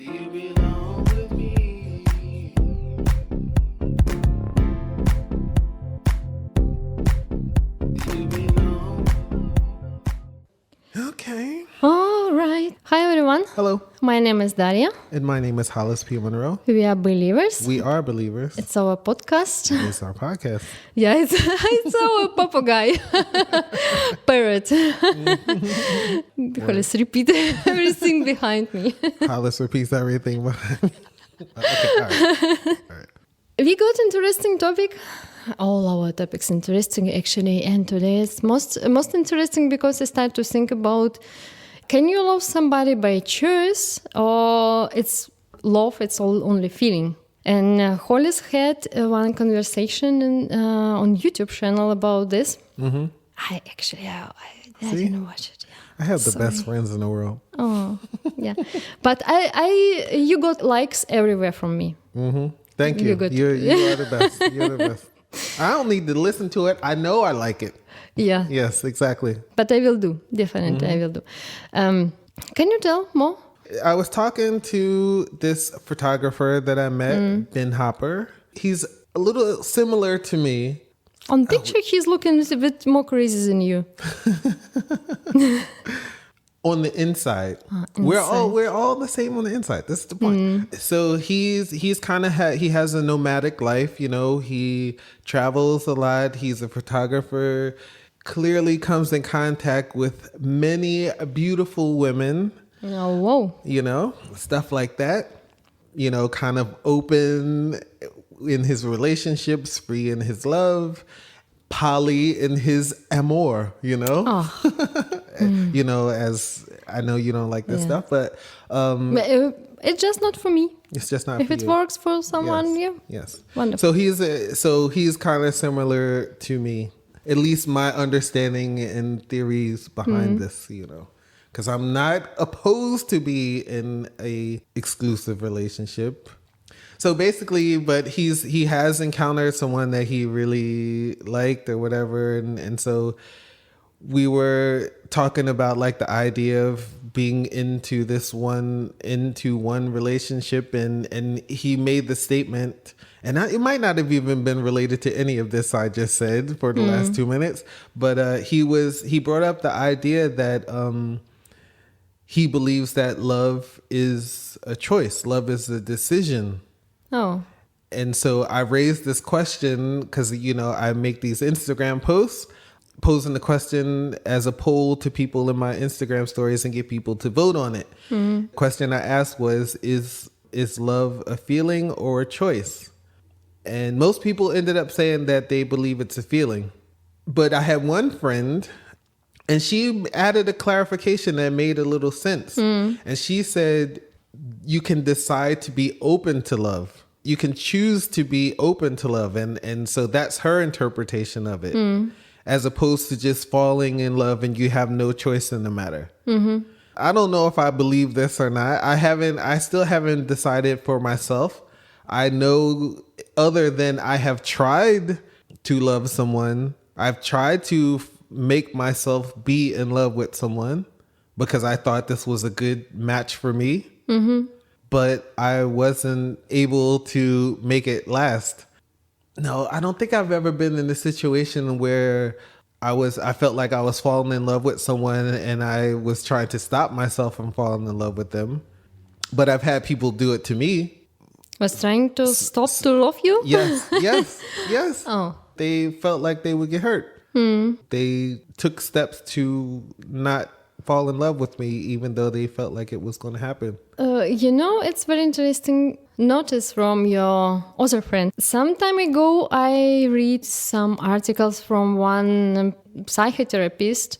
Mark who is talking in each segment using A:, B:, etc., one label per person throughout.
A: you belong with me? Do you belong?
B: Okay.
C: All right. Hi, everyone.
B: Hello.
C: My name is Daria.
B: And my name is Hollis P. Monroe.
C: We are believers.
B: We are believers.
C: It's our podcast.
B: It's our podcast.
C: Yeah, it's our papagay. Parrot. Because repeat everything behind me.
B: Hollis repeats everything behind me. Okay, all right.
C: We got interesting topic. All our topics interesting actually, and today is most interesting because I start to think about: can you love somebody by choice, or it's love? It's all only feeling. And Hollis had one conversation on YouTube channel about this.
B: Mm-hmm.
C: I didn't watch it. Yeah.
B: I have the
C: Sorry.
B: best friends in the world.
C: Oh, yeah. But you got likes everywhere from me.
B: Mm-hmm. Thank you.
C: You're good.
B: You are the best. You're the best. I don't need to listen to it. I know I like it.
C: Yeah.
B: Yes, exactly.
C: But I will do. Definitely, I will do. Can you tell more?
B: I was talking to this photographer that I met, Ben Hopper. He's a little similar to me.
C: On picture, he's looking a bit more crazy than you.
B: On the inside. We're all the same on the inside. That's the point. So he's kind of he has a nomadic life, you know. He travels a lot. He's a photographer. Clearly comes in contact with many beautiful women.
C: Oh, whoa.
B: You know, stuff like that. You know, kind of open in his relationships, free in his love, poly in his amour, you know?
C: Oh.
B: You know, as I know you don't like this stuff, but
C: But, it's just not for me.
B: it's just not
C: If
B: for
C: it
B: you.
C: works for someone,
B: Yes.
C: yeah.
B: Yes.
C: Wonderful.
B: So he's kind of similar to me. At least my understanding and theories behind this, you know. Because I'm not opposed to be in a exclusive relationship. So basically, but he has encountered someone that he really liked or whatever, and so we were talking about like the idea of being into one relationship, and he made the statement, and it might not have even been related to any of this I just said for the last 2 minutes, but he brought up the idea that he believes that love is a choice, love is a decision.
C: Oh.
B: And so I raised this question because, you know, I make these Instagram posts posing the question as a poll to people in my Instagram stories and get people to vote on it. Question I asked was, is love a feeling or a choice? And most people ended up saying that they believe it's a feeling. But I had one friend, and she added a clarification that made a little sense. And she said, you can decide to be open to love. You can choose to be open to love. And so that's her interpretation of it, as opposed to just falling in love and you have no choice in the matter. I don't know if I believe this or not. I still haven't decided for myself. I know other than I have tried to love someone, I've tried to make myself be in love with someone because I thought this was a good match for me. But I wasn't able to make it last. No, I don't think I've ever been in a situation where I felt like I was falling in love with someone and I was trying to stop myself from falling in love with them. But I've had people do it to me.
C: Was trying to stop to love you?
B: Yes.
C: Oh.
B: They felt like they would get hurt. They took steps to not fall in love with me, even though they felt like it was going to happen.
C: You know, it's very interesting notice from your other friend. Some time ago, I read some articles from one psychotherapist.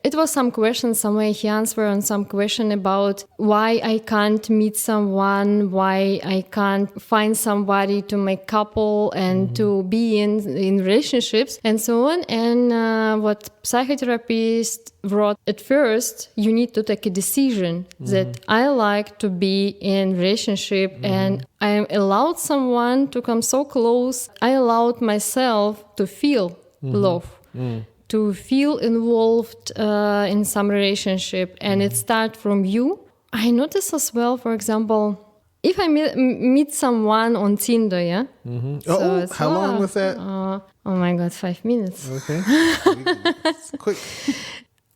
C: It was some question somewhere he answered on some question about why I can't meet someone, why I can't find somebody to make couple and to be in relationships and so on. And what psychotherapist wrote at first, you need to take a decision that I like to be in relationship and I allowed someone to come so close. I allowed myself to feel love. To feel involved in some relationship, and it starts from you I notice as well, for example, if I meet someone on Tinder, yeah.
B: Oh,
C: it's,
B: how long was that?
C: Oh my God, 5 minutes.
B: Okay. It's quick.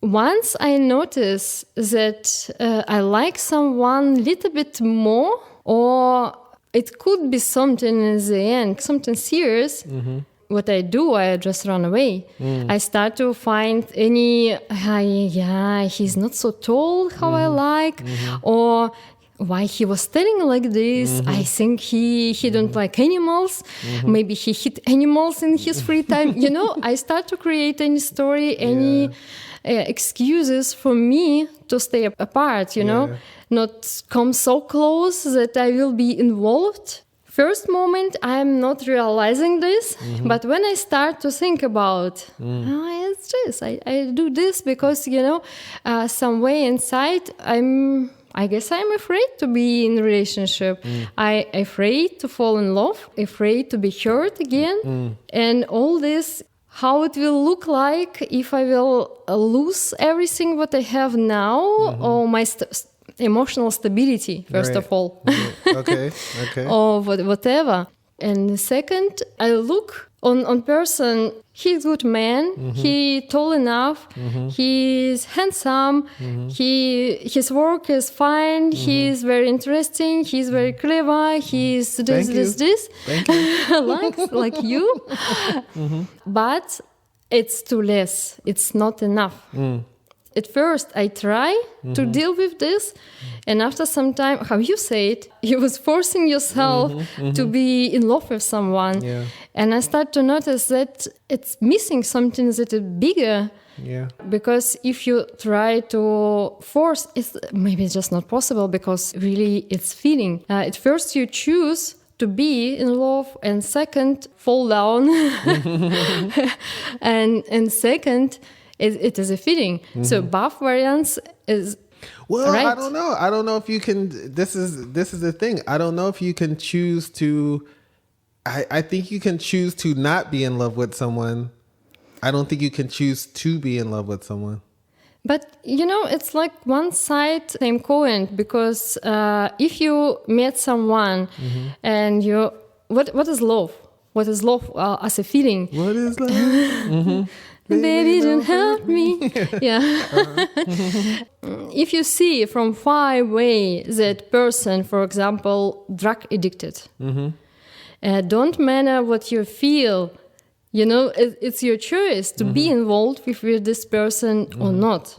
C: Once I notice that I like someone a little bit more, or it could be something in the end, something serious. What I do, I just run away. I start to find he's not so tall how I like, or why he was telling like this. I think he don't like animals. Maybe he hit animals in his free time. I start to create any story, any excuses for me to stay apart, not come so close that I will be involved. First moment, I'm not realizing this, but when I start to think about, it's this, I do this because, some way inside, I guess I'm afraid to be in a relationship. I'm afraid to fall in love, afraid to be hurt again. And all this, how it will look like if I will lose everything what I have now, or my emotional stability, first of all.
B: Okay.
C: Or whatever. And second, I look on person, he's good man, he tall enough, he's handsome, his work is fine, he's very interesting, he's very clever, he's this.
B: Thank you.
C: like you. But it's too less. It's not enough. At first, I try to deal with this, and after some time, how you say it, you was forcing yourself to be in love with someone.
B: Yeah.
C: And I start to notice that it's missing something that is bigger.
B: Yeah.
C: Because if you try to force, maybe it's just not possible because really it's feeling. At first, you choose to be in love, and second, fall down. and second, it is a feeling. So both variants is right.
B: I don't know. I don't know if you can. This is the thing. I don't know if you can choose to. I think you can choose to not be in love with someone. I don't think you can choose to be in love with someone.
C: But it's like one side, same coin. Because if you met someone and what is love? What is love as a feeling?
B: What is love?
C: Baby, don't hurt me. Yeah. If you see from far away that person, for example, drug addicted, don't matter what you feel, it's your choice to be involved with this person or not.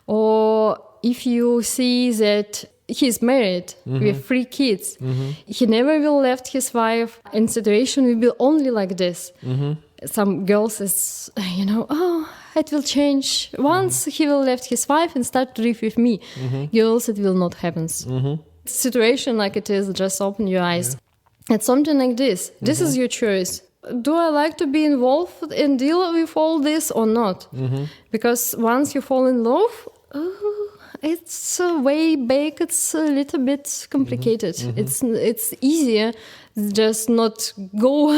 C: Or if you see that he's married with 3 kids, he never will left his wife, and situation will be only like this. Some girls is, it will change. Once he will left his wife and start to live with me. Girls, it will not happen. Situation like it is, just open your eyes. It's something like this. This is your choice. Do I like to be involved and deal with all this or not? Because once you fall in love, it's way back. It's a little bit complicated. It's easier just not go.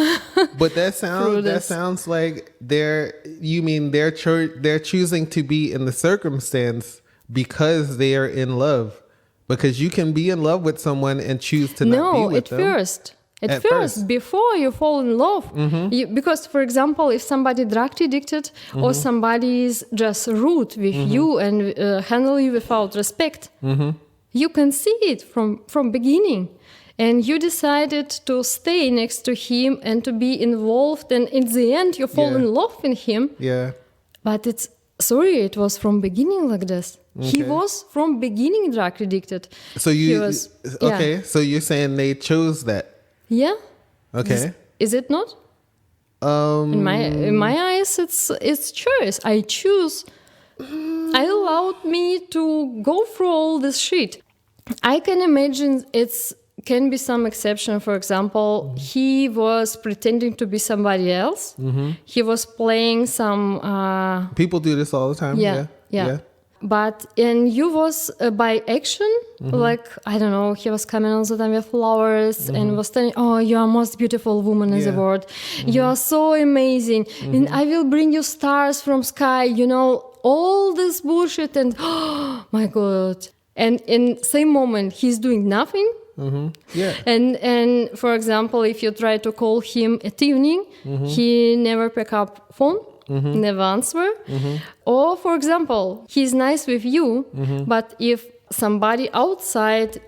B: But that sounds like they're choosing to be in the circumstance because they are in love. Because you can be in love with someone and choose to not be with them. At first, before you fall in love. Because, for example, if somebody drug addicted or somebody is just rude with you and handle you without respect, you can see it from beginning. And you decided to stay next to him and to be involved. And in the end, you fall in love with him. Yeah. But it was from beginning like this. Okay. He was from beginning drug addicted. So so you're saying they chose that? Yeah. Okay.
C: Is it not? In my eyes, it's choice. I choose. I allowed me to go through all this shit. I can imagine can be some exception. For example, he was pretending to be somebody else. He was playing some.
B: People do this all the time. Yeah.
C: But you was by action, like, I don't know, he was coming all the time with flowers and was telling, oh, you are most beautiful woman in the world. You are so amazing. And I will bring you stars from sky, all this bullshit. And oh my God. and in same moment he's doing nothing.
B: Yeah.
C: And for example, if you try to call him at evening, he never pick up phone, never answer. Or for example, he's nice with you, but if somebody outside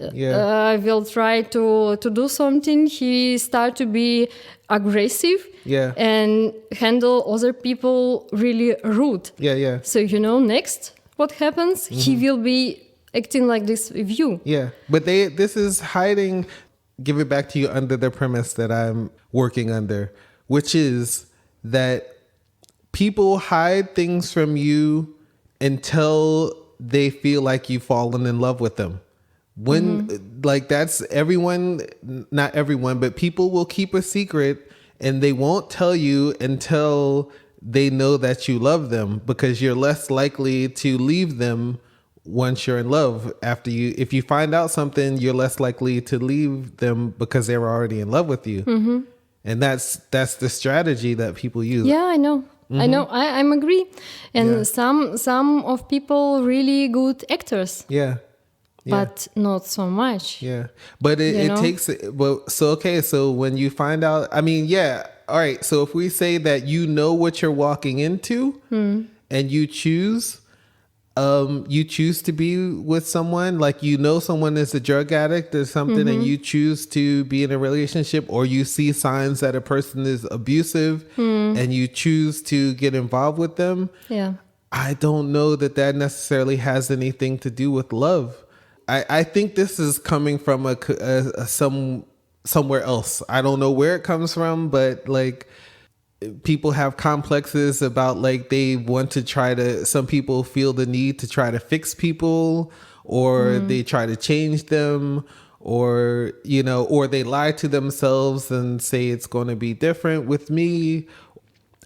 C: will try to do something, he start to be aggressive and handle other people really rude.
B: Yeah.
C: So next what happens? He will be acting like this with you.
B: Yeah. But this is hiding, give it back to you under the premise that I'm working under, which is that people hide things from you until they feel like you've fallen in love with them. When like that's everyone, not everyone, but people will keep a secret and they won't tell you until they know that you love them, because you're less likely to leave them once you're in love. If you find out something, you're less likely to leave them because they were already in love with you. And that's the strategy that people use.
C: Yeah, I know. I'm agree. And some of people really good actors.
B: Yeah.
C: But not so much.
B: Yeah. But it takes, so when you find out, I mean, all right. So if we say that you know what you're walking into and you choose to be with someone, like someone is a drug addict or something, and you choose to be in a relationship, or you see signs that a person is abusive and you choose to get involved with them.
C: Yeah.
B: I don't know that necessarily has anything to do with love. I think this is coming from somewhere else. I don't know where it comes from, but like people have complexes about like they want to some people feel the need to try to fix people, or they try to change them, or or they lie to themselves and say it's going to be different with me.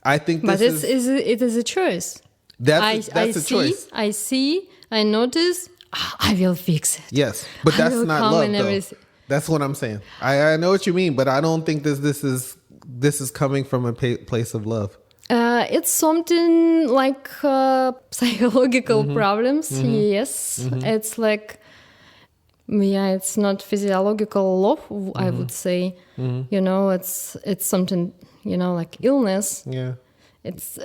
B: I think
C: it is a choice.
B: That's a choice.
C: I notice, I will fix it.
B: Yes, but that's not love though. That's what I'm saying. I know what you mean, but I don't think this is coming from a place of love.
C: It's something like psychological problems. Yes, it's like, it's not physiological love, I would say. It's something, like illness.
B: Yeah.
C: It's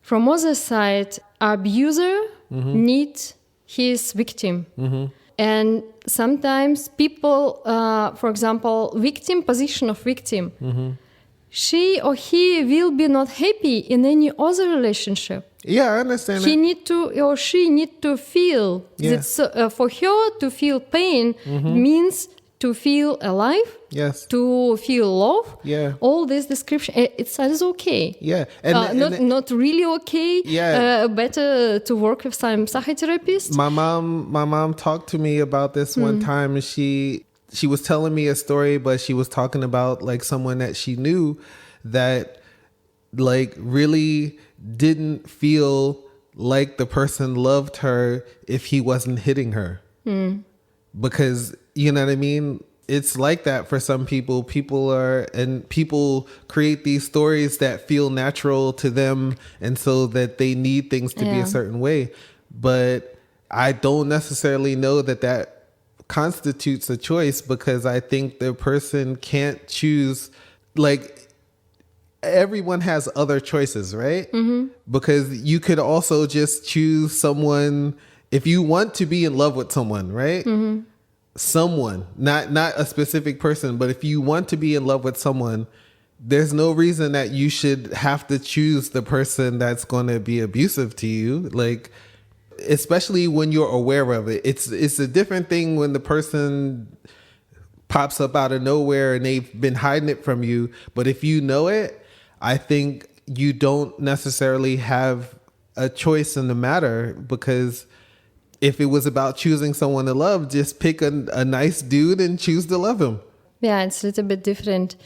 C: from other side, abuser needs his victim. And sometimes people, for example, position of victim, she or he will be not happy in any other relationship.
B: Yeah, I understand.
C: He need to, or she need to feel that for her to feel pain means to feel alive.
B: Yes.
C: To feel love.
B: Yeah.
C: All this description, it's okay.
B: Yeah.
C: Not really okay.
B: Yeah.
C: Better to work with some psychotherapist.
B: My mom talked to me about this one time, and she was telling me a story, but she was talking about like someone that she knew that like really didn't feel like the person loved her if he wasn't hitting her. Because you know what I mean? It's like that for some people. People create these stories that feel natural to them, and so that they need things to be a certain way. But I don't necessarily know that constitutes a choice, because I think the person can't choose. Like, everyone has other choices, right? Because you could also just choose someone if you want to be in love with someone, right? Someone, not a specific person, but if you want to be in love with someone, there's no reason that you should have to choose the person that's going to be abusive to you. Like, especially when you're aware of it. It's a different thing when the person pops up out of nowhere and they've been hiding it from you. But if you know it, I think you don't necessarily have a choice in the matter, because if it was about choosing someone to love, just pick a nice dude and choose to love him.
C: Yeah, it's a little bit different.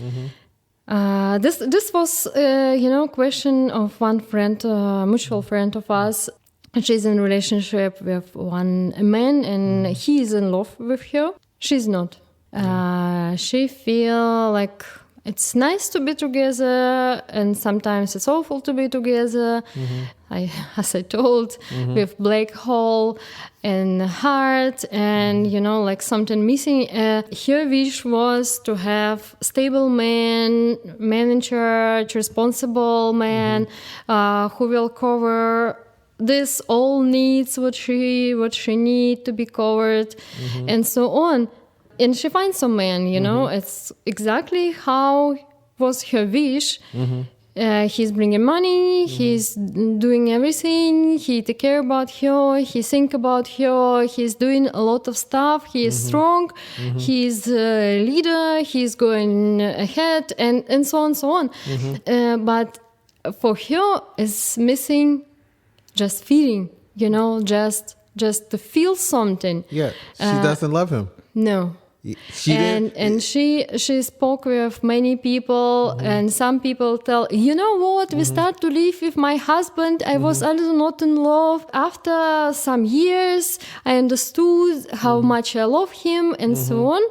C: This was, question of one friend, mutual friend of us. She's in a relationship with one man, and he is in love with her. She's not. She feel like it's nice to be together, and sometimes it's awful to be together. as I told, with black hole and heart, and like something missing. Her wish was to have stable man, manager, responsible man, who will cover this all needs what she need to be covered, and so on. And she finds some man, it's exactly how was her wish. He's bringing money, he's doing everything, he take care about her, he think about her, he's doing a lot of stuff, he is strong, he's a leader, he's going ahead, and so on, so on. But for her, it's missing just feeling, just to feel something.
B: Yeah, she doesn't love him.
C: No. And she spoke with many people, and some people tell, we start to live with my husband. I was also not in love. After some years, I understood how much I love him, and so on.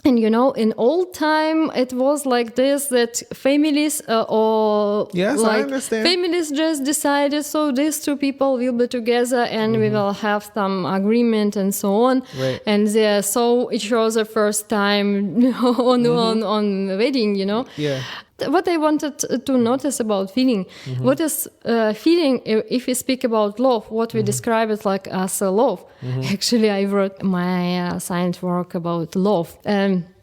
C: And in old time, it was like this, that families
B: yes, I understand.
C: Families just decided, so these two people will be together and we will have some agreement and so on.
B: Right.
C: And they saw each other first time on wedding,
B: Yeah.
C: What I wanted to notice about feeling, what is feeling, if we speak about love, what we describe it like as a love. Actually, I wrote my science work about love.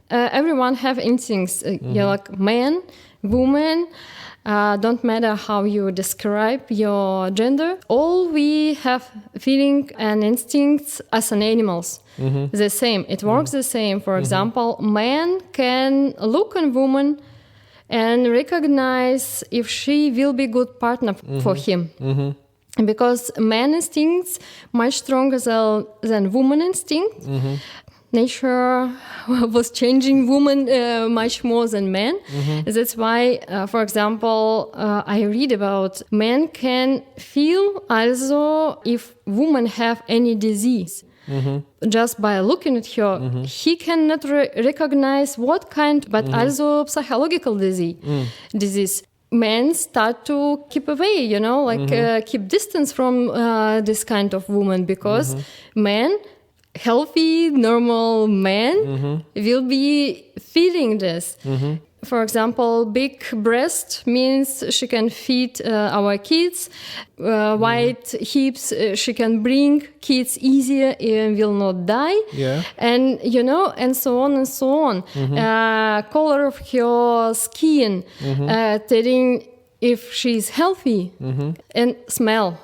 C: Everyone have instincts, like man, woman, don't matter how you describe your gender. All we have feeling and instincts as an animals. The same, it works the same. For example, man can look on woman and recognize if she will be good partner for him. Because man instincts much stronger than woman instinct. Nature was changing woman much more than men. That's why, for example, I read about men can feel also if women have any disease. Just by looking at her, he cannot recognize what kind, but also psychological disease. Men start to keep away, keep distance from this kind of woman, because men, healthy, normal man, will be feeling this. For example, big breast means she can feed our kids. Wide hips, she can bring kids easier and will not die.
B: Yeah.
C: And, and so on and so on. Color of her skin, telling if she's healthy. And smell.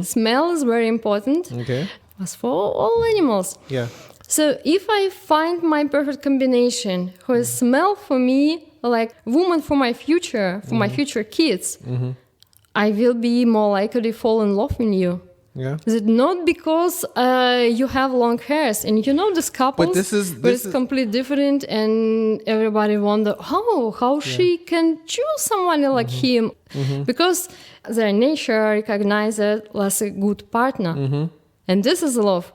C: Smell is very important.
B: Okay.
C: As for all animals.
B: Yeah.
C: So if I find my perfect combination, who smell for me like woman for my future, for my future kids, I will be more likely to fall in love with you.
B: Yeah.
C: Is it not because you have long hairs and this couples,
B: But this is
C: completely different, and everybody wonder how she can choose someone like him, because their nature recognizes it as a good partner, and this is love.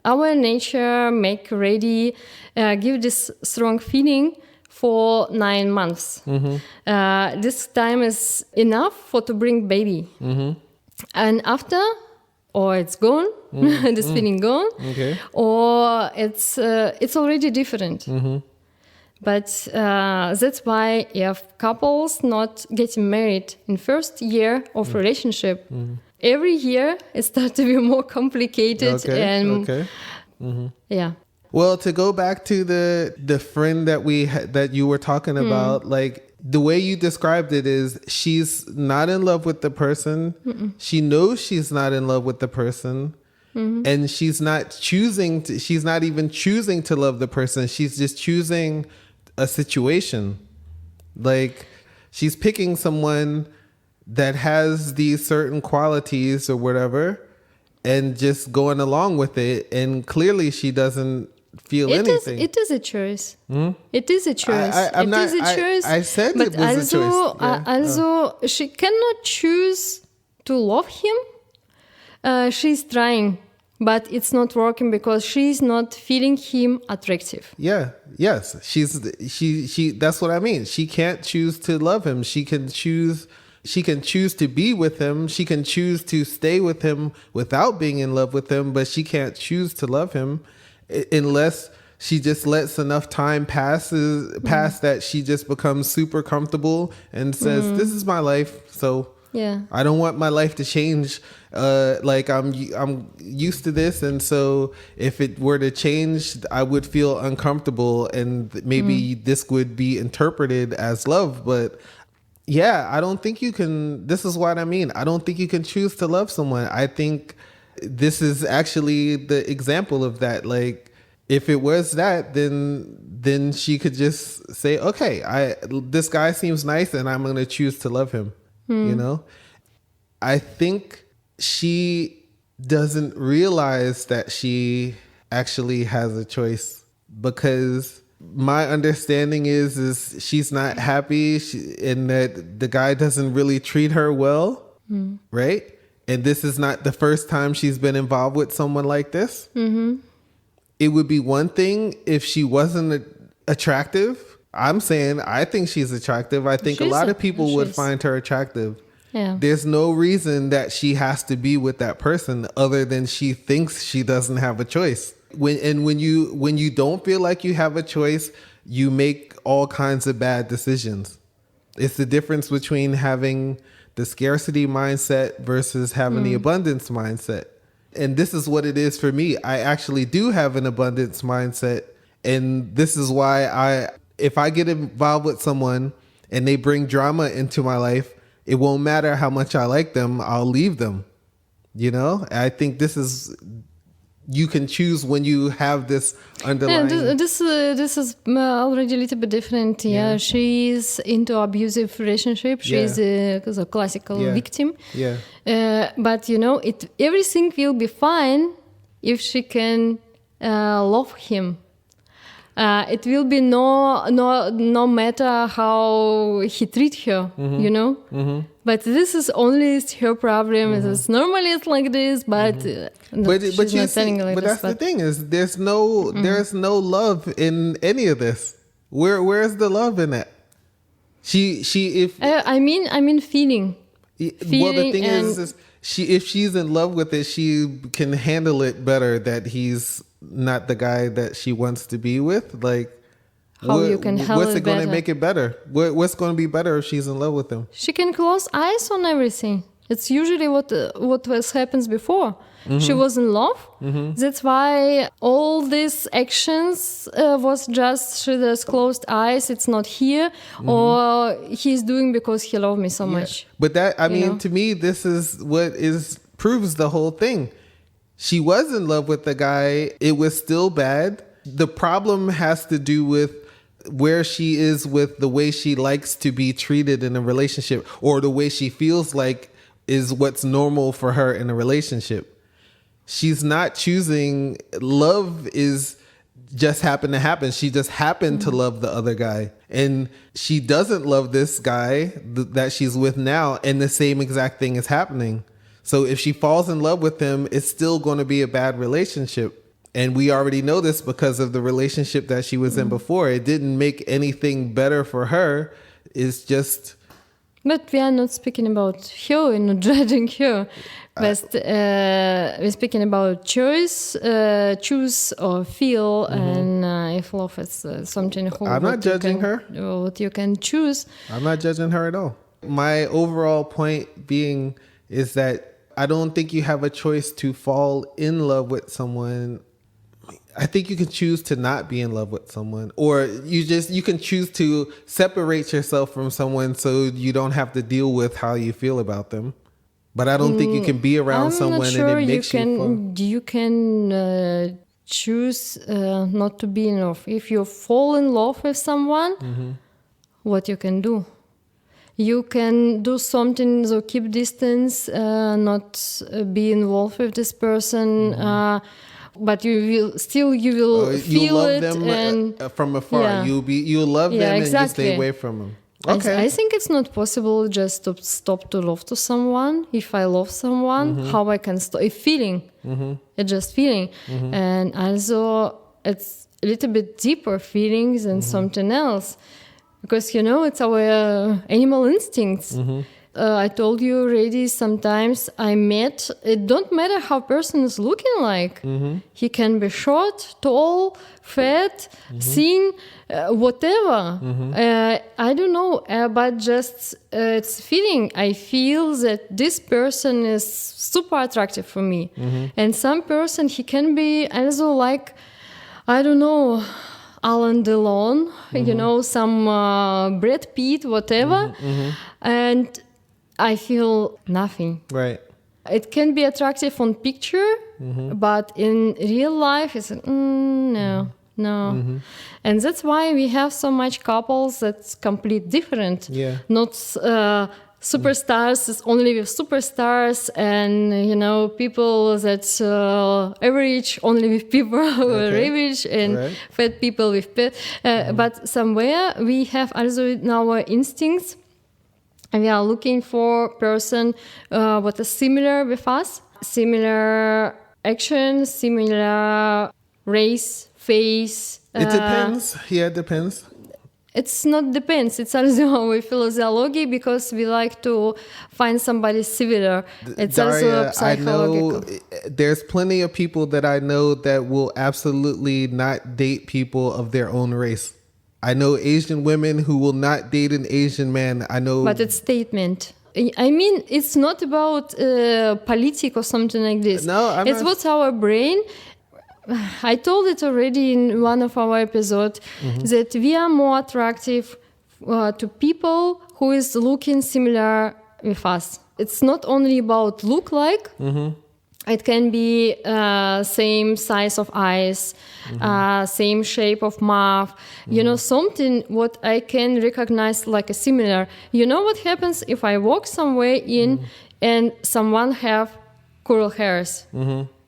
C: Our nature make ready, give this strong feeling for 9 months. This time is enough to bring baby, and after, or it's gone, this feeling gone, or it's already different. But that's why if couples not getting married in first year of relationship, every year it starts to be more complicated. Yeah.
B: Well, to go back to the friend that you were talking about, like the way you described it is she's not in love with the person. She knows she's not in love with the person. And she's not even choosing to love the person. She's just choosing a situation. Like she's picking someone that has these certain qualities or whatever and just going along with it. And clearly she doesn't feel anything.
C: It is a choice. It is a choice.
B: I said it was a choice.
C: Also, she cannot choose to love him. She's trying, but it's not working because she's not feeling him attractive.
B: Yeah. Yes. She. That's what I mean. She can't choose to love him. She can choose She can choose to be with him. She can choose to stay with him without being in love with him, but she can't choose to love him unless she just lets enough time pass that she just becomes super comfortable and says, "This is my life, so
C: Yeah.
B: I don't want my life to change. Like I'm used to this, and so if it were to change, I would feel uncomfortable, and maybe this would be interpreted as love, but." Yeah, I don't think you can. This is what I mean. I don't think you can choose to love someone. I think this is actually the example of that. Like, if it was that, then she could just say, "Okay, this guy seems nice, and I'm going to choose to love him." You know, I think she doesn't realize that she actually has a choice because. My understanding is she's not happy and that the guy doesn't really treat her well, right? And this is not the first time she's been involved with someone like this. Mm-hmm. It would be one thing if she wasn't attractive. I'm saying I think she's attractive. I think a lot of people would find her attractive.
C: Yeah.
B: There's no reason that she has to be with that person other than she thinks she doesn't have a choice. When you don't feel like you have a choice, you make all kinds of bad decisions. It's the difference between having the scarcity mindset versus having the abundance mindset. And this is what it is for me. I actually do have an abundance mindset. And this is why if I get involved with someone and they bring drama into my life, it won't matter how much I like them, I'll leave them. You know, I think this is, you can choose when you have this underlying.
C: Yeah, this is already a little bit different. Yeah, she's into abusive relationship. She's a classical victim.
B: Yeah.
C: But you know, everything will be fine if she can love him. It will be no matter how he treat her, you know. Mm-hmm. But this is only her problem. Mm-hmm. It's normally like this, but she's
B: but
C: not telling like
B: but
C: this.
B: That's the thing is there's no love in any of this. Where's the love in that?
C: I mean feeling.
B: Well, the thing is if she's in love with it, she can handle it better that he's not the guy that she wants to be with. Like,
C: you can handle
B: what's it going to
C: better?
B: make it better? What's going to be better if she's in love with him?
C: She can close eyes on everything. It's usually what happens before. Mm-hmm. She was in love. Mm-hmm. That's why all these actions was just she just closed eyes. It's not here, or he's doing because he loved me so much.
B: But that to me, this is what proves the whole thing. She was in love with the guy. It was still bad. The problem has to do with where she is with the way she likes to be treated in a relationship, or the way she feels like is what's normal for her in a relationship. She's not choosing. Love is just happened to happen. She just happened to love the other guy, and she doesn't love this guy that she's with now, and the same exact thing is happening. So if she falls in love with him, it's still going to be a bad relationship. And we already know this because of the relationship that she was in before. It didn't make anything better for her. It's just...
C: But we are not speaking about her and not judging her. But we're speaking about choose or feel. And if love is something...
B: I'm not judging her.
C: What you can choose.
B: I'm not judging her at all. My overall point being is that I don't think you have a choice to fall in love with someone. I think you can choose to not be in love with someone, or you can choose to separate yourself from someone so you don't have to deal with how you feel about them. But I don't think you can be around someone and it makes
C: you can choose not to be in love. If you fall in love with someone, what you can do? You can do something, so keep distance, not be involved with this person, but you will feel
B: love
C: it
B: them
C: and
B: from afar.
C: Yeah.
B: You'll love them
C: exactly.
B: and you stay away from them. Okay.
C: I think it's not possible just to stop to love to someone. If I love someone, how I can stop? It's feeling. It's just feeling, and also it's a little bit deeper feelings than something else. Because, it's our animal instincts. I told you already, sometimes I met, it don't matter how person is looking like. He can be short, tall, fat, thin, whatever. I don't know, but just it's feeling. I feel that this person is super attractive for me. And some person, he can be also like, I don't know, Alan Delon, some Brad Pitt, whatever. And I feel nothing.
B: Right.
C: It can be attractive on picture, but in real life, it's no. And that's why we have so much couples that's complete different.
B: Yeah.
C: Not superstars is only with superstars, and people that's average only with people who are average, and fat people with fat. But somewhere we have also in our instincts, and we are looking for person what is similar with us, similar action, similar race, face.
B: It depends. Yeah, it depends.
C: It's not depends. It's also our physiology, because we like to find somebody similar. It's
B: Daria,
C: also psychological.
B: I know there's plenty of people that I know that will absolutely not date people of their own race. I know Asian women who will not date an Asian man. I know.
C: But it's statement. I mean, it's not about politics or something like this.
B: No,
C: it's
B: not.
C: what's our brain. I told it already in one of our episodes that we are more attractive to people who is looking similar with us. It's not only about look like. It can be same size of eyes, same shape of mouth. Something what I can recognize like a similar. You know what happens if I walk somewhere in and someone have curly hairs?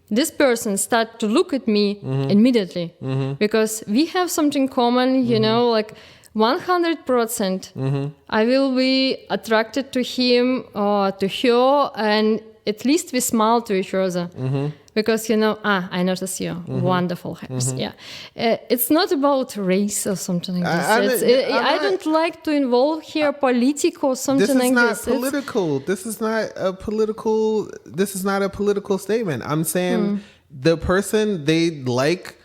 C: This person start to look at me immediately because we have something common, like 100%. I will be attracted to him or to her, and at least we smile to each other. Because, I notice you. Wonderful hairs. Yeah. It's not about race or something like this. I don't like to involve here politics or something like this.
B: This is not political. This is not a political statement. I'm saying the person they like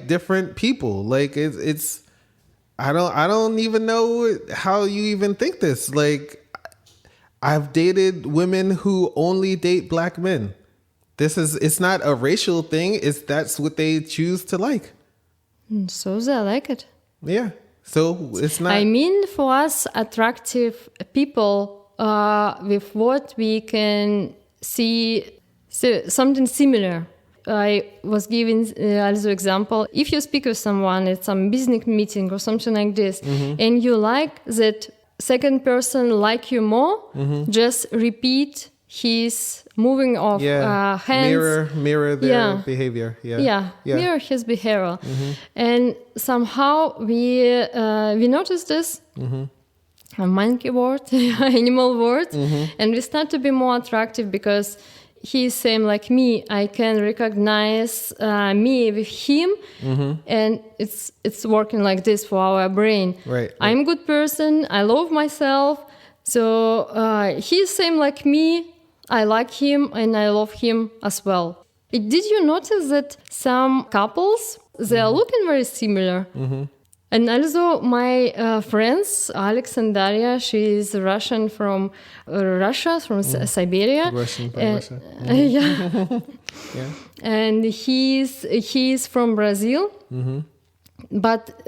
B: different people. Like it's I don't even know how you even think this. Like, I've dated women who only date black men. It's not a racial thing. That's what they choose to like.
C: So they like it.
B: Yeah. So it's not.
C: I mean, for us, attractive people with what we can see something similar. I was giving also example. If you speak with someone at some business meeting or something like this, and you like that second person like you more, just repeat his moving of hands.
B: Mirror their behavior.
C: Mirror his behavior. And somehow we notice this, a monkey word, animal word, and we start to be more attractive because he's same like me. I can recognize me with him, and it's working like this for our brain.
B: Right.
C: I'm a good person. I love myself. So he's same like me. I like him and I love him as well. Did you notice that some couples, they are looking very similar? And also my friends, Alex and Daria, she is Russian from Russia, from Siberia.
B: Russian from Russia.
C: Yeah.
B: Yeah.
C: And he's from Brazil. But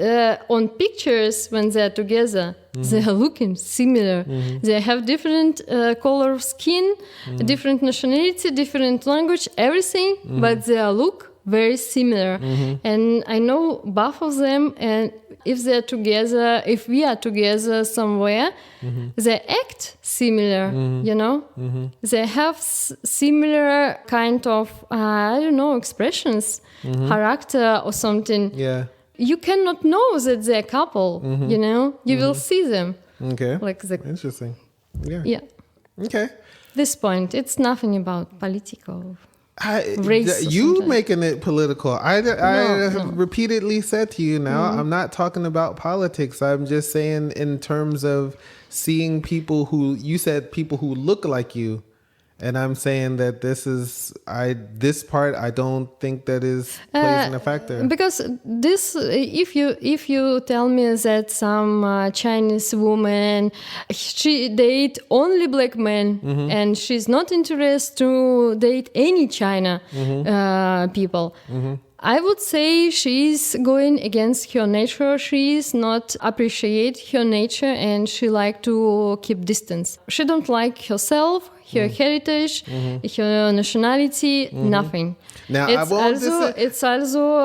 C: on pictures, when they're together, they are looking similar. They have different color of skin, different nationality, different language, everything, but they look very similar. And I know both of them, and if we are together somewhere, they act similar, They have similar kind of, expressions, character or something.
B: Yeah.
C: You cannot know that they're a couple, You will see them.
B: Okay.
C: Like
B: Interesting. Yeah.
C: Yeah.
B: Okay.
C: This point, it's nothing about political. race. Or
B: You
C: something.
B: making it political. I have
C: no.
B: repeatedly said to you now, I'm not talking about politics. I'm just saying in terms of seeing people who, you said people who look like you. And I'm saying that this part, I don't think that is plays in a factor.
C: Because this, if you tell me that some Chinese woman she date only black men and she's not interested to date any China people. I would say she's going against her nature. She's not appreciate her nature and she like to keep distance. She don't like herself, her heritage, her nationality, nothing.
B: Now,
C: It's also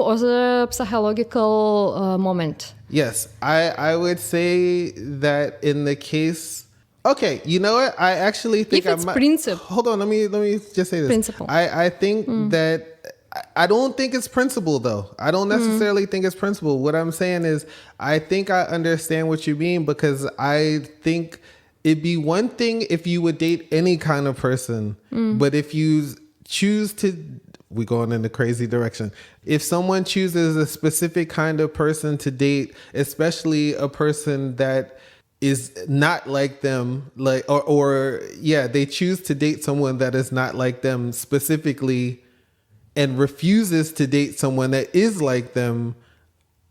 C: other psychological moment.
B: Yes, I would say that in the case. Okay, you know what? I actually think
C: If it's principle.
B: Hold on, let me just say this.
C: Principle.
B: I think that I don't think it's principle though. I don't necessarily think it's principle. What I'm saying is I think I understand what you mean because I think it'd be one thing if you would date any kind of person, but if you choose to, we're going in a crazy direction. If someone chooses a specific kind of person to date, especially a person that is not like them, they choose to date someone that is not like them specifically and refuses to date someone that is like them.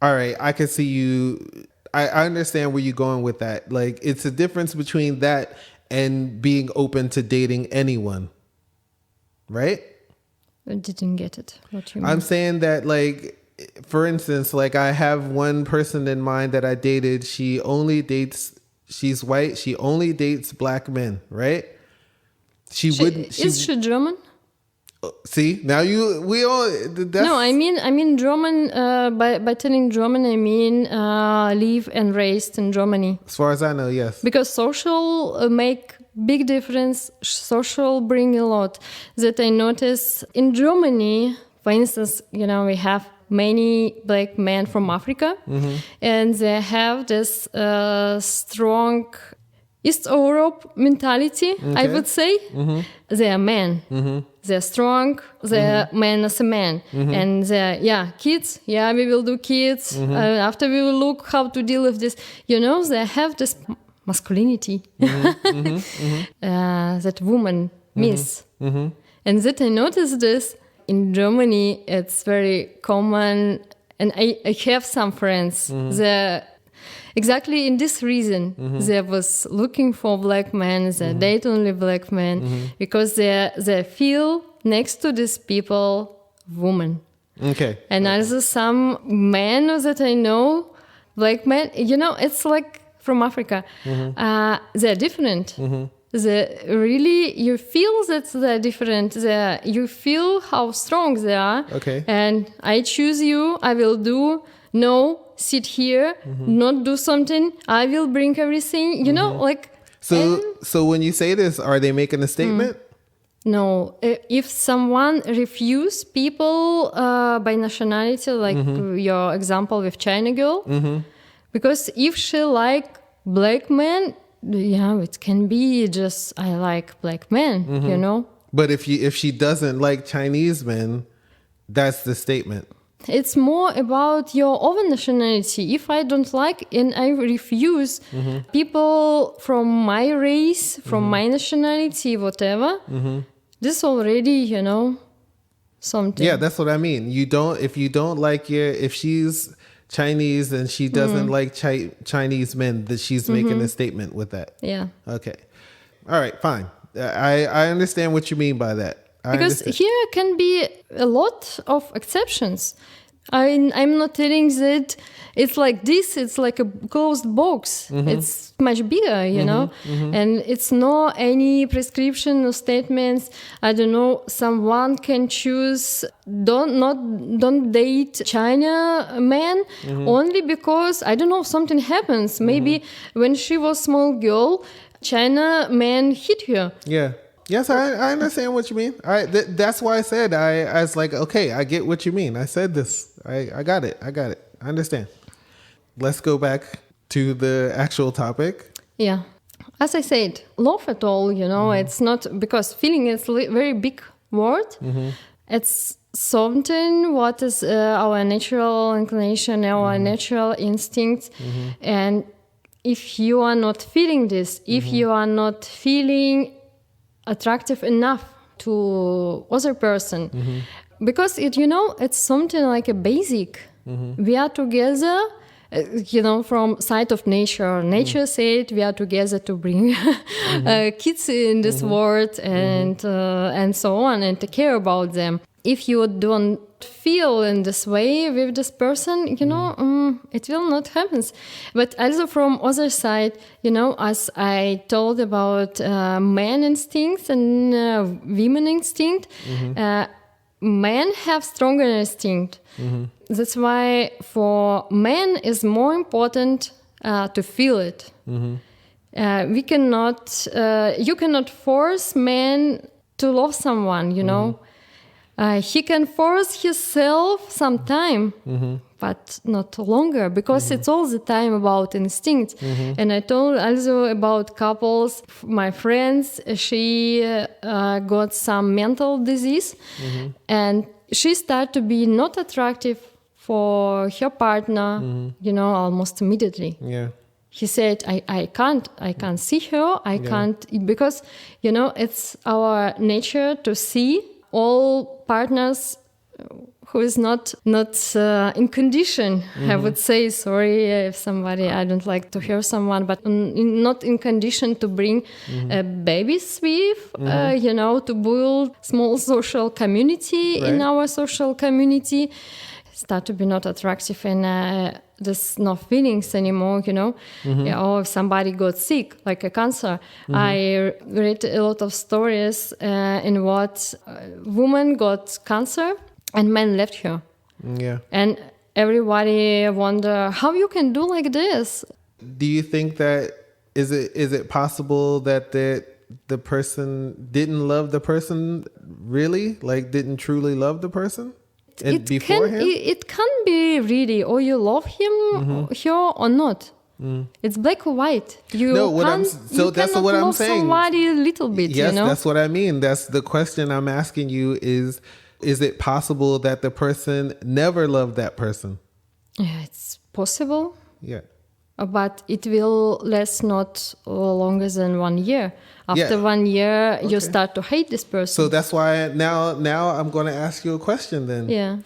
B: All right, I can see you. I understand where you're going with that. Like, it's a difference between that and being open to dating anyone. Right?
C: I didn't get it. What you mean?
B: I'm saying that, like, for instance, like I have one person in mind that I dated. She's white. She only dates black men, right?
C: Is she German?
B: See, now
C: No, I mean German. By telling German, I mean live and raised in Germany.
B: As far as I know, yes.
C: Because social make big difference. Social bring a lot. That I notice in Germany, for instance, we have many black men from Africa, and they have this strong East Europe mentality, I would say. They are men. They're strong. They're men as a man. And they're, kids. Yeah, we will do kids. After we will look how to deal with this. They have this masculinity that women miss. And that I noticed this. In Germany, it's very common. And I have some friends. Exactly in this reason, they was looking for black men, they date only black men, because they feel next to these people woman.
B: Okay.
C: And also some men that I know, black men, it's like from Africa, they're different. They really, you feel that they're different. You feel how strong they are.
B: Okay.
C: And I choose you, I will do, no, sit here, not do something. I will bring everything.
B: So when you say this, are they making a statement?
C: No. If someone refuse people by nationality, like your example with China girl, because if she like black men, it can be just I like black men.
B: But if she doesn't like Chinese men, that's the statement.
C: It's more about your own nationality. If I don't like and I refuse people from my race, from my nationality, whatever, this already, something.
B: Yeah, that's what I mean. If you don't like if she's Chinese and she doesn't like Chinese men, that she's making a statement with that.
C: Yeah.
B: Okay. All right, fine. I understand what you mean by that.
C: Because here can be a lot of exceptions. I'm not telling that it's like this, it's like a closed box. It's much bigger, and it's not any prescription or statements. I don't know, someone can choose don't date China man only because, I don't know, something happens. Maybe when she was small girl, China man hit her.
B: Yeah. Yes, I understand what you mean. That's why I said I was like, okay, I get what you mean. I said this. I got it. I understand. Let's go back to the actual topic.
C: Yeah. As I said, love at all, it's not, because feeling is very big word. It's something what is our natural inclination, our natural instincts. And if you are not feeling this, if you are not feeling attractive enough to other person, because it's something like a basic. We are together, from side of nature. Nature said we are together to bring kids in this world and so on, and to care about them. If you don't feel in this way with this person, it will not happen. But also from other side, as I told about man instincts and women instinct, men have stronger instinct. That's why for men it's more important to feel it. We cannot, you cannot force man to love someone, he can force himself sometime, but not longer, because it's all the time about instinct. And I told also about couples, my friends, she got some mental disease, and she started to be not attractive for her partner, almost immediately.
B: Yeah.
C: He said, I can't see her, I can't, because, it's our nature to see all partners who is not in condition. I would say, sorry if somebody, I don't like to hear someone, but not in condition to bring babies with, to build small social community in our social community. Start to be not attractive, and there's no feelings anymore, or if somebody got sick, like a cancer. I read a lot of stories in what woman got cancer and men left her.
B: Yeah.
C: And everybody wonder how you can do like this.
B: Do you think that is it possible that the person didn't love the person really, like didn't truly love the person?
C: It can be really, or you love him, her, or not. It's black or white.
B: That's what I'm saying.
C: Somebody a little bit.
B: Yes, that's what I mean. That's the question I'm asking you. Is it possible that the person never loved that person?
C: Yeah, it's possible.
B: Yeah.
C: But it will last not longer than 1 year. After 1 year, you start to hate this person.
B: So that's why now I'm going to ask you a question then.
C: Yeah.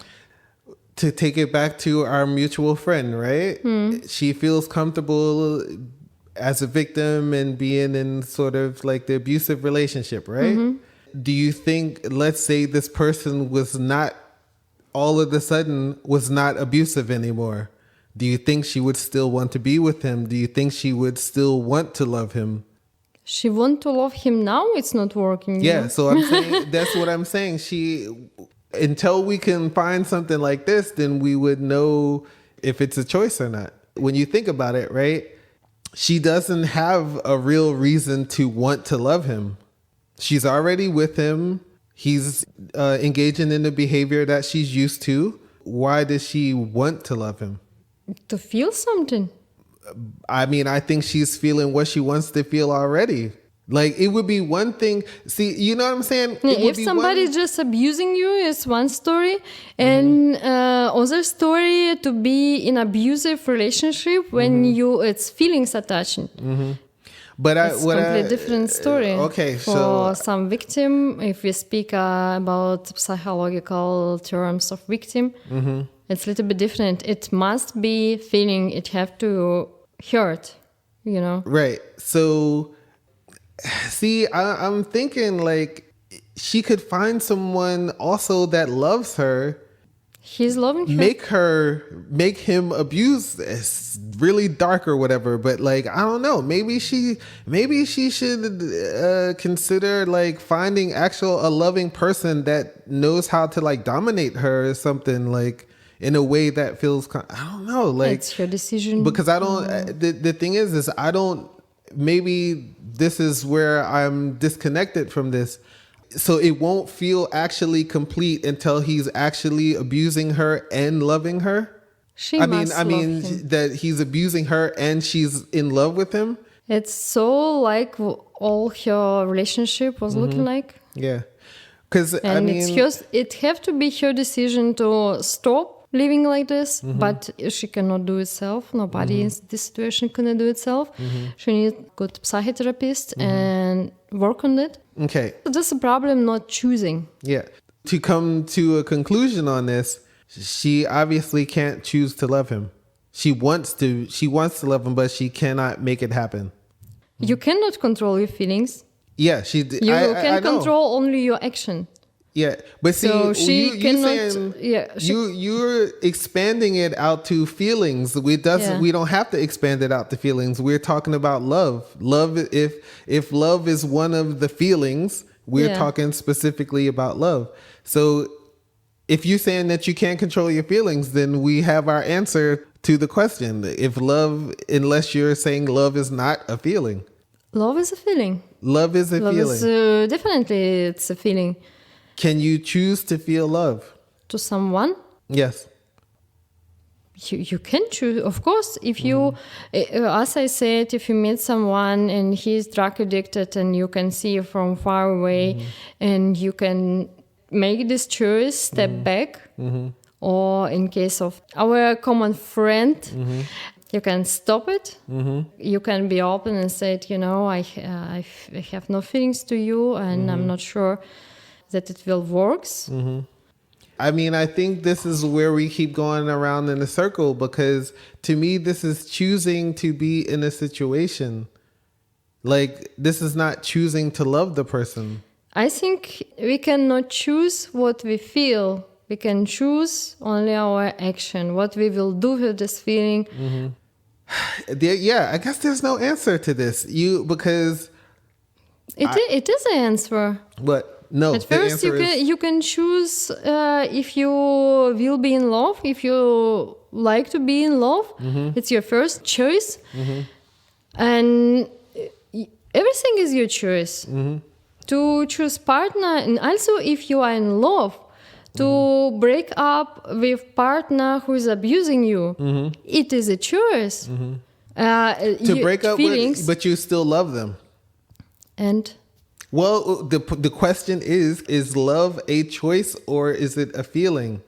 B: To take it back to our mutual friend, right? She feels comfortable as a victim and being in sort of like the abusive relationship, right? Do you think, let's say this person was not, all of a sudden, was not abusive anymore? Do you think she would still want to be with him? Do you think she would still want to love him?
C: She want to love him now? It's not working.
B: Yeah, so I'm saying, that's what I'm saying. Until we can find something like this, then we would know if it's a choice or not. When you think about it, right? She doesn't have a real reason to want to love him. She's already with him. He's engaging in the behavior that she's used to. Why does she want to love him?
C: To feel something.
B: I mean, I think she's feeling what she wants to feel already. Like, it would be one thing. See, you know what I'm saying?
C: If somebody's just abusing you, it's one story. And other story to be in abusive relationship when it's feelings attaching.
B: But
C: it's completely different story.
B: Okay,
C: for some victim, if we speak about psychological terms of victim, it's a little bit different. It must be feeling. It have to hurt,
B: Right. So, see, I'm thinking like she could find someone also that loves her.
C: He's loving her.
B: Make him abuse. It's really dark or whatever. But like, I don't know. Maybe she should consider like finding a loving person that knows how to like dominate her or something, like in a way that feels. I don't know. Like,
C: it's your decision.
B: Because I don't. The thing is I don't. Maybe this is where I'm disconnected from this. So it won't feel actually complete until he's actually abusing her and loving her.
C: I mean
B: that he's abusing her and she's in love with him.
C: It's so like all her relationship was looking like.
B: Yeah. Because, I
C: And
B: mean,
C: it have to be her decision to stop living like this, but she cannot do it herself. Nobody in this situation can do it herself. She needs a good psychotherapist and work on it.
B: okay.
C: That's a problem, not choosing.
B: Yeah. To come to a conclusion on this, she obviously can't choose to love him. She wants to love him, but she cannot make it happen.
C: You cannot control your feelings.
B: Yeah, she.
C: You
B: I
C: can
B: know.
C: control only your action.
B: Yeah, but see,
C: So she
B: you
C: cannot-
B: saying,
C: yeah, she-
B: you're expanding it out to feelings. We don't have to expand it out to feelings. We're talking about love. Love. If love is one of the feelings, we're
C: Yeah.
B: talking specifically about love. So if you're saying that you can't control your feelings, then we have our answer to the question. If love, unless you're saying love is not a feeling.
C: Love is a feeling.
B: Love is a
C: Love
B: feeling.
C: is definitely it's a feeling
B: Can you choose to feel love?
C: to someone.
B: Yes.
C: You can choose, of course. If you, as I said, if you meet someone and he's drug addicted and you can see from far away, and you can make this choice, step back, or in case of our common friend, you can stop it. You can be open and say, I have no feelings to you, and I'm not sure that it will works.
B: I mean, I think this is where we keep going around in a circle, because to me, this is choosing to be in a situation. Like, this is not choosing to love the person.
C: I think we cannot choose what we feel. We can choose only our action, what we will do with this feeling.
B: Yeah, I guess there's no answer to this. Because
C: It is an answer.
B: what? No.
C: At
B: the
C: first,
B: answer is,
C: you can choose if you will be in love, if you like to be in love. It's your first choice. And everything is your choice. To choose partner, and also if you are in love, to break up with partner who is abusing you, it is a choice.
B: to break up
C: feelings,
B: with, but you still love them.
C: and
B: Well, the question is love a choice or is it a feeling?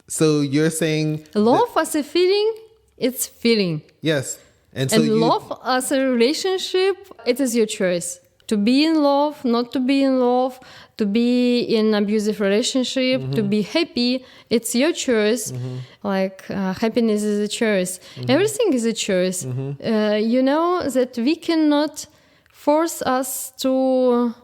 B: So you're saying
C: love as a feeling, it's feeling.
B: yes. And so
C: And
B: you,
C: love as a relationship, it is your choice. To be in love, not to be in love, to be in abusive relationship, to be happy, it's your choice. Like happiness is a choice. Everything is a choice. You know that we cannot force us to.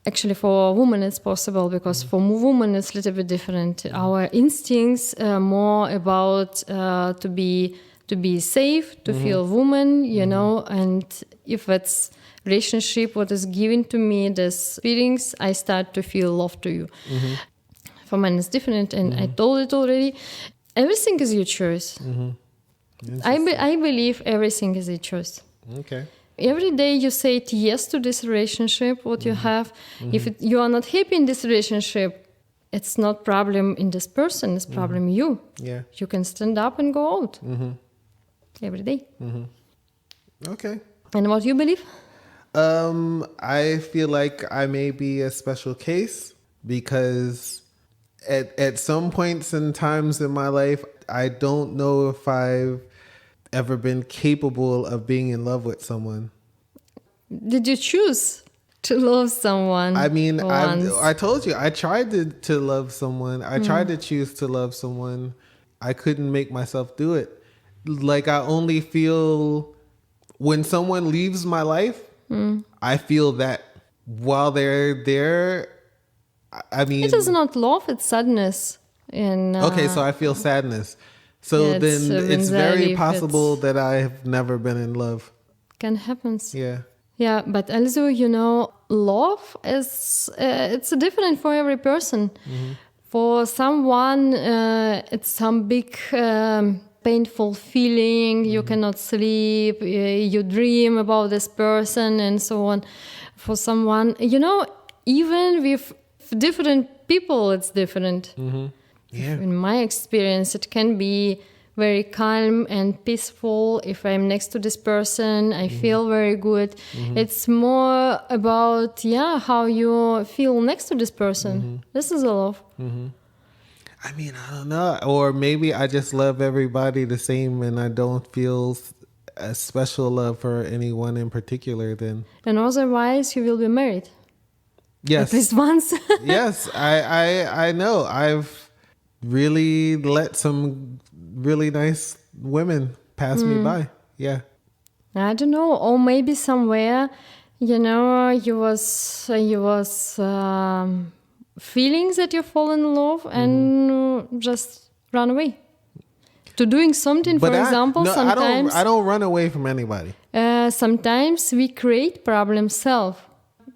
C: Actually, for a woman it's possible, because for women it's a little bit different. Our instincts are more about to be safe, to feel woman, you know, and if it's relationship what is given to me, these feelings, I start to feel love to you. For men it's different, and I told it already. Everything is your choice. I believe everything is a choice.
B: okay.
C: Every day you say yes to this relationship, what you have. If you are not happy in this relationship, it's not problem in this person, it's problem you.
B: Yeah.
C: You can stand up and go out every day.
B: Okay.
C: And what you believe?
B: I feel like I may be a special case because at some points and times in my life, I don't know if I've ever been capable of being in love with someone.
C: Did you choose to love someone?
B: I mean,
C: once?
B: I told you, I tried to love someone. I tried to choose to love someone. I couldn't make myself do it. Like, I only feel when someone leaves my life, I feel that while they're there, I mean...
C: It is not love, it's sadness. And,
B: okay, so I feel sadness. So
C: yeah,
B: then it's
C: anxiety,
B: very
C: if
B: possible that I have never been in love.
C: can happen.
B: Yeah.
C: Yeah, but also, you know, love is it's different for every person. For someone, it's some big painful feeling. You cannot sleep. You dream about this person and so on. For someone, you know, even with different people, it's different.
B: Yeah.
C: In my experience, it can be very calm and peaceful. If I'm next to this person, I feel very good. It's more about, how you feel next to this person. This is a love.
B: I mean, I don't know. Or maybe I just love everybody the same and I don't feel a special love for anyone in particular then.
C: And otherwise, you will be married.
B: Yes.
C: At least once.
B: Yes, I know. I've really let some really nice women pass me by. Yeah.
C: I don't know, or maybe somewhere, you was feeling that you fall in love and just run away to doing something. For example, sometimes
B: I don't run away from anybody.
C: sometimes we create problems self.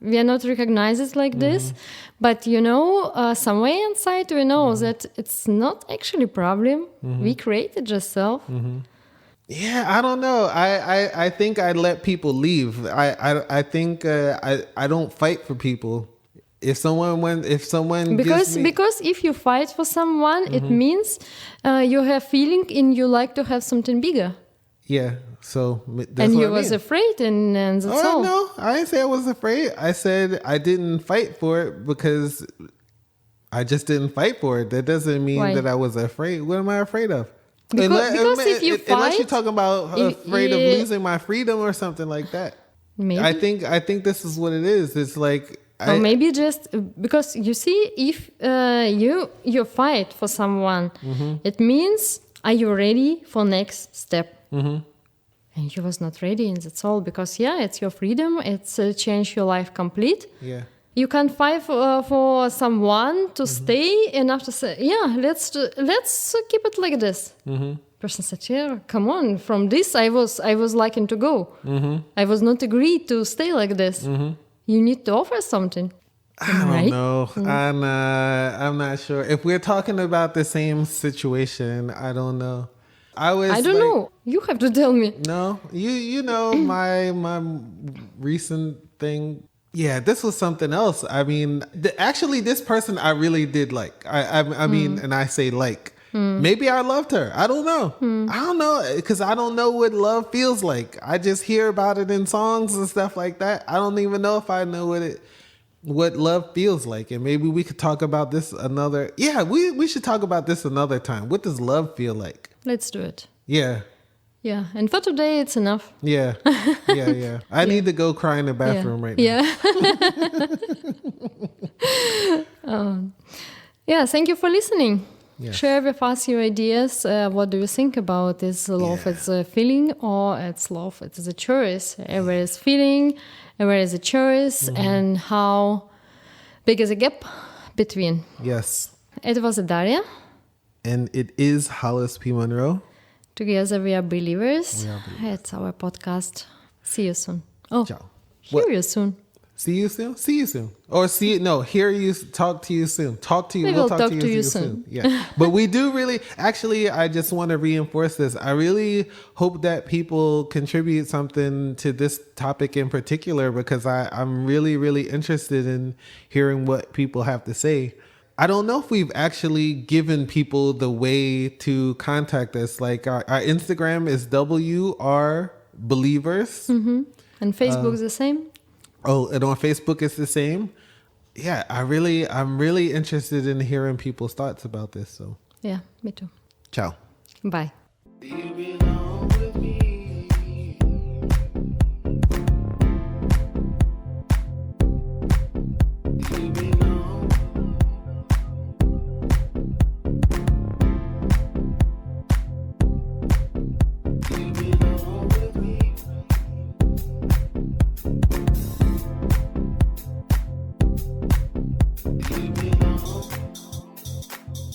C: We are not recognized like this, but somewhere inside we know that it's not actually a problem. We created just self.
B: Yeah, I don't know. I think I let people leave. I think I don't fight for people. If someone gives me,
C: Because if you fight for someone, it means you have feeling and you like to have something bigger.
B: yeah. So that's
C: And
B: what
C: you
B: I
C: was
B: mean.
C: afraid, and that's all.
B: Oh no, I didn't say I was afraid. I said I didn't fight for it because I just didn't fight for it. That doesn't mean
C: Why?
B: that I was afraid. What am I afraid of?
C: Because if you
B: unless you're
C: fight,
B: talking about afraid of losing my freedom or something like that.
C: maybe.
B: I think this is what it is. It's like
C: Or maybe just because you see, if you fight for someone, it means are you ready for next step? And you was not ready, and that's all. Because it's your freedom. It's change your life complete.
B: Yeah.
C: You can fight for someone to stay, and after say, let's keep it like this. Person said, come on. From this, I was liking to go. I was not agreed to stay like this. You need to offer something.
B: I don't know. I'm not sure. If we're talking about the same situation, I don't know. I
C: don't know. You have to tell me.
B: No, you know my recent thing. Yeah, this was something else. I mean, actually, this person I really did like. I mean, and I say like. Maybe I loved her. I don't know. I don't know because I don't know what love feels like. I just hear about it in songs and stuff like that. I don't even know if I know what love feels like. And maybe we could talk about this another. Yeah, we should talk about this another time. What does love feel like?
C: Let's do it.
B: Yeah.
C: Yeah, and for today, it's enough.
B: Yeah. Yeah. I need to go cry in the bathroom right now.
C: Yeah. Thank you for listening.
B: Yes.
C: Share with us your ideas. What do you think about is love? It's a feeling or it's love? It's a choice. Where is feeling? Where is a choice? And how big is a gap between?
B: Yes.
C: It was Daria.
B: And it is Hollis P. Monroe.
C: Together we are believers.
B: We are believers.
C: It's our podcast. See you soon. Oh,
B: Ciao.
C: hear you soon.
B: See you soon. See you soon. Or hear you. Talk to you soon. Talk to you.
C: We will
B: talk to you
C: soon.
B: Yeah. But we do really, actually, I just want to reinforce this. I really hope that people contribute something to this topic in particular because I'm really, really interested in hearing what people have to say. I don't know if we've actually given people the way to contact us. Like our Instagram is WR Believers.
C: And Facebook is the same.
B: Oh, and on Facebook it's the same. Yeah, I'm really interested in hearing people's thoughts about this. So,
C: Yeah, me too.
B: ciao.
C: Bye.
A: Do you belong